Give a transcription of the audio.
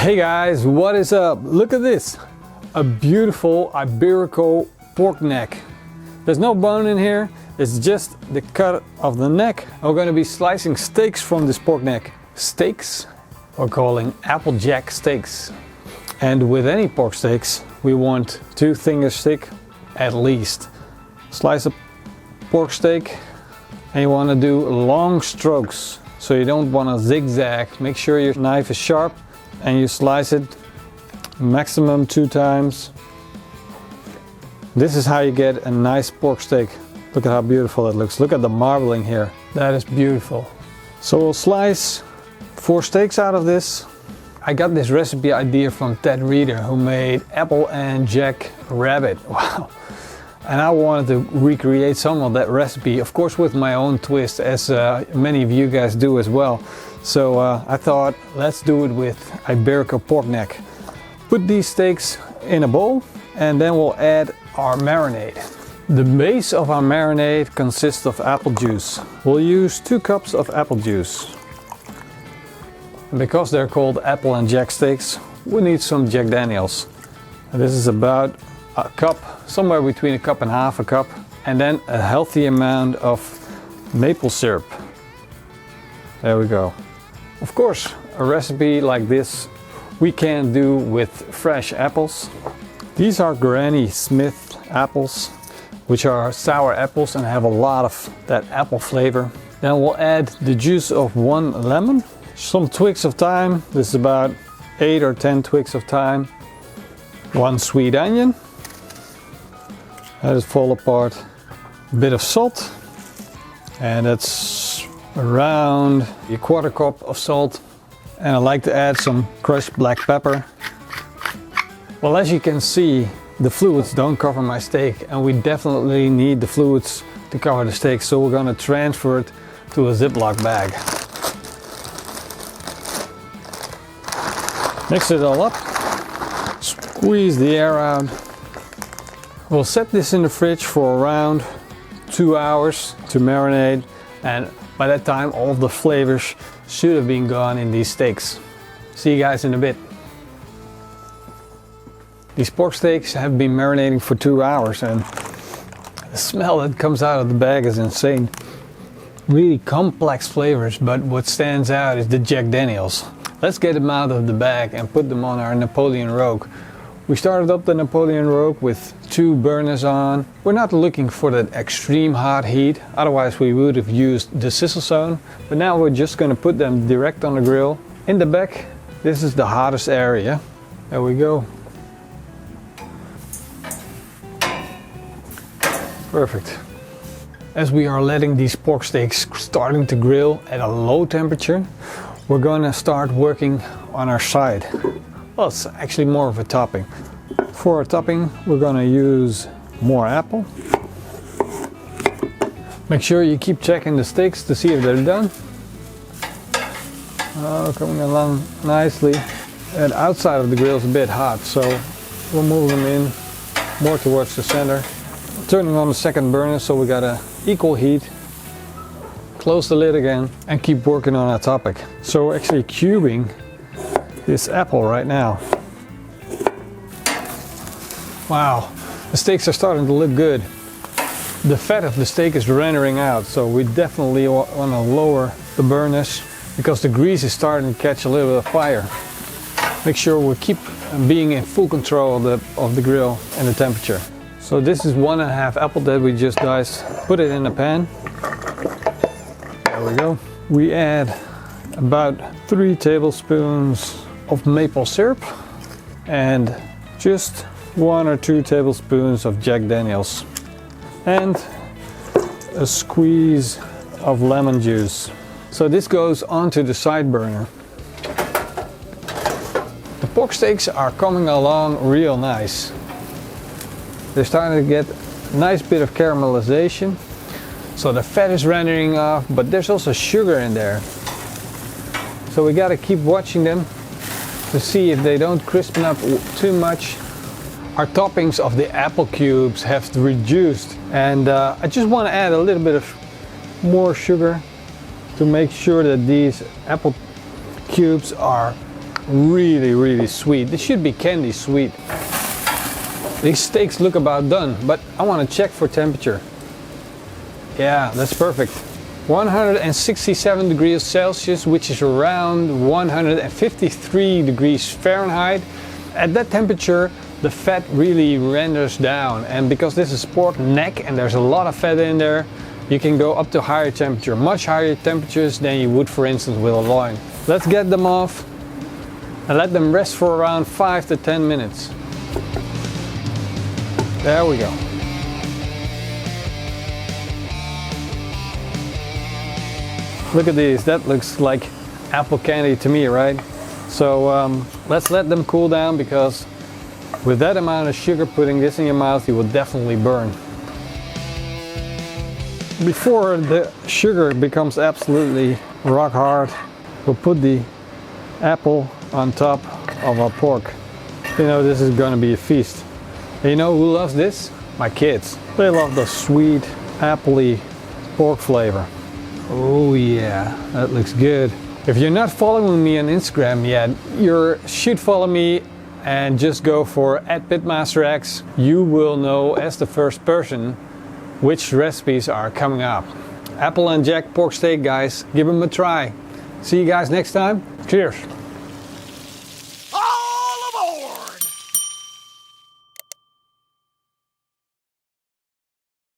Hey guys, what is up? Look at this, a beautiful Iberico pork neck. There's no bone in here, it's just the cut of the neck. We're going to be slicing steaks from this pork neck. Steaks we're calling Applejack steaks. And with any pork steaks, we want 2 fingers thick at least. Slice a pork steak and you want to do long strokes. So you don't want to zigzag. Make sure your knife is sharp and you slice it maximum 2 times. This is how you get a nice pork steak. Look at how beautiful it looks. Look at the marbling here. That is beautiful. So we'll slice 4 steaks out of this. I got this recipe idea from Ted Reader, who made apple and jack rabbit. Wow. And I wanted to recreate some of that recipe, of course with my own twist, as many of you guys do as well. So I thought, let's do it with Iberico pork neck. Put these steaks in a bowl and then we'll add our marinade. The base of our marinade consists of apple juice. We'll use 2 cups of apple juice. And because they're called apple and jack steaks, we need some Jack Daniels. And this is about a cup, somewhere between a cup and half a cup. And then a healthy amount of maple syrup. There we go. Of course, a recipe like this we can do with fresh apples. These are Granny Smith apples, which are sour apples and have a lot of that apple flavor. Then we'll add the juice of 1 lemon, some twigs of thyme. This is about 8 or 10 twigs of thyme. 1 sweet onion. Let it fall apart. A bit of salt. And that's around a 1/4 cup of salt. And I like to add some crushed black pepper. Well, as you can see, the fluids don't cover my steak, and we definitely need the fluids to cover the steak, so we're going to transfer it to a Ziploc bag. Mix it all up, squeeze the air out. We'll set this in the fridge for around 2 hours to marinate, and by that time all of the flavors should have been gone in these steaks. See you guys in a bit. These pork steaks have been marinating for 2 hours and the smell that comes out of the bag is insane. Really complex flavors, but what stands out is the Jack Daniels. Let's get them out of the bag and put them on our Napoleon Rogue. We started up the Napoleon Rogue with 2 burners on. We're not looking for that extreme hot heat, otherwise we would have used the sizzle zone. But now we're just going to put them direct on the grill. In the back, this is the hottest area. There we go. Perfect. As we are letting these pork steaks starting to grill at a low temperature, we're going to start working on our side. Well, it's actually more of a topping. For our topping, we're going to use more apple. Make sure you keep checking the steaks to see if they're done. Oh, coming along nicely. And outside of the grill is a bit hot, so we'll move them in more towards the center. Turning on the second burner so we got an equal heat. Close the lid again and keep working on our topic. So we're actually cubing this apple right now. Wow, the steaks are starting to look good. The fat of the steak is rendering out, so we definitely want to lower the burners because the grease is starting to catch a little bit of fire. Make sure we keep being in full control of the grill and the temperature. So this is 1.5 apple that we just diced. Put it in the pan. There we go. We add about 3 tablespoons of maple syrup and just 1 or 2 tablespoons of Jack Daniels and a squeeze of lemon juice. So this goes onto the side burner. The pork steaks are coming along real nice. They're starting to get a nice bit of caramelization. So the fat is rendering off, but there's also sugar in there. So we got to keep watching them to see if they don't crispen up too much. Our toppings of the apple cubes have reduced, and I just want to add a little bit of more sugar to make sure that these apple cubes are really sweet. This should be candy sweet. These steaks look about done, but I want to check for temperature. Yeah, that's perfect. 167 degrees Celsius, which is around 153 degrees Fahrenheit. At that temperature, the fat really renders down, and because this is pork neck and there's a lot of fat in there, you can go up to higher temperature, much higher temperatures than you would, for instance, with a loin. Let's get them off and let them rest for around 5 to 10 minutes. There we go. Look at these, that looks like apple candy to me, right? So let's let them cool down, because with that amount of sugar, putting this in your mouth, you will definitely burn. Before the sugar becomes absolutely rock hard, we'll put the apple on top of our pork. You know, this is gonna be a feast. And you know who loves this? My kids. They love the sweet, appley pork flavor. Oh yeah, that looks good. If you're not following me on Instagram yet, you should follow me and just go for @pitmasterx. You will know as the first person which recipes are coming up. Apple and Jack pork steak, guys. Give them a try. See you guys next time. Cheers.